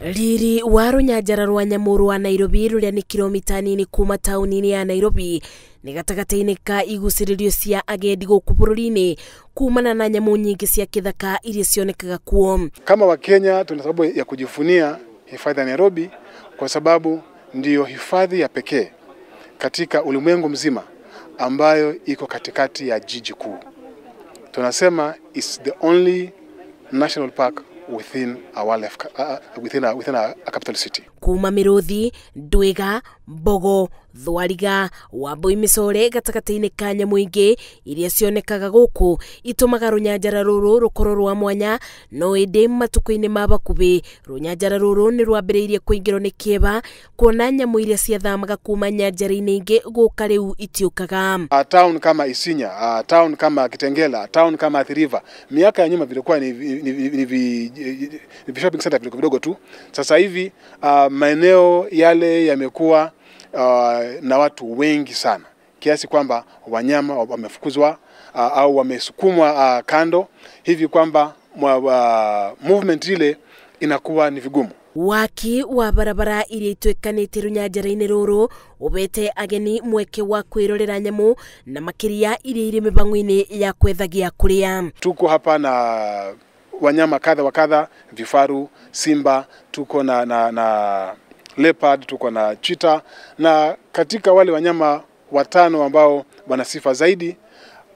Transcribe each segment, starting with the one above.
Riri wa rũnyanjara rwa nyamũ rwa Nairobi rũrĩa nĩ kilomita nini kuma taũni-inĩ ya Nairobi nĩ gatagata-inĩ ka igucĩrĩrio cia agendi gũkũ bũrũri-inĩ kumana na nyamũ nyingĩ cia kĩthaka iria cionekaga kuo. Kama Wakenya tuna sababu ya kujivunia hifadhi ya Nairobi kwa sababu ndiyo hifadhi ya pekee katika ulimwengu mzima ambayo iko katikati ya jiji kuu. Tunasema it's the only national park within a capital city. Kuma Miruthi, Ndwiga, Mbogo, Thwariga, Wambui Mĩcore gatagata-inĩ ka nyamũ ingĩ iria cionekaga gũkũ itumaga rũnyanjara rũrũ rũkorwo rwa mwanya, no ĩndĩ matukũ-inĩ ma bakuhĩ rũnyanjara rũrũ nĩ rwambĩrĩirie kũingĩrwo nĩ kĩeba kuona nyamũ iria ciathamaga kuma nyanjara-inĩ ingĩ gũka rĩu itiũkaga. Town kama Isinya, town kama Kitengela, town kama Athi River, miaka ya nyuma vilikuwa ni shopping center vidogo tu. Sasa hivi maeneo yale yamekuwa na watu wengi sana kiasi kwamba wanyama wamefukuzwa au wamesukumwa kando hivi kwamba movement ile inakuwa ni vigumu. Waki wa barabara iria itwekanĩte rũnyanjara-inĩ rũrũ ubete ageni mweke wa kwĩrorera nyamũ na makĩria iria irĩ mĩbango-inĩ ya kwethagia kũrĩa. Tuko hapa na wanyama kadha wa kadha, vifaru, simba, tuko na leopard, tuko na cheetah, na katika wale wanyama watano ambao wana sifa zaidi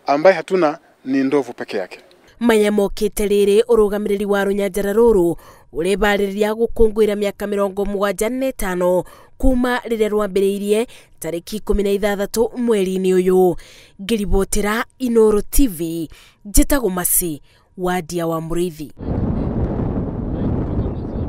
ambaye hatuna ni ndovu peke yake. Manyamokĩte rĩrĩ ũrũgamĩrĩri wa rũnyanjara rũrũ ũrebarĩria gũkũngũĩra mĩaka 75 kuma rĩrĩa rwambĩrĩirie tarĩki 16 mweri-inĩ ũyũ. Ngĩribotera Inooro TV, njĩtagwo Masi wa Ndia wa Mũrĩithi.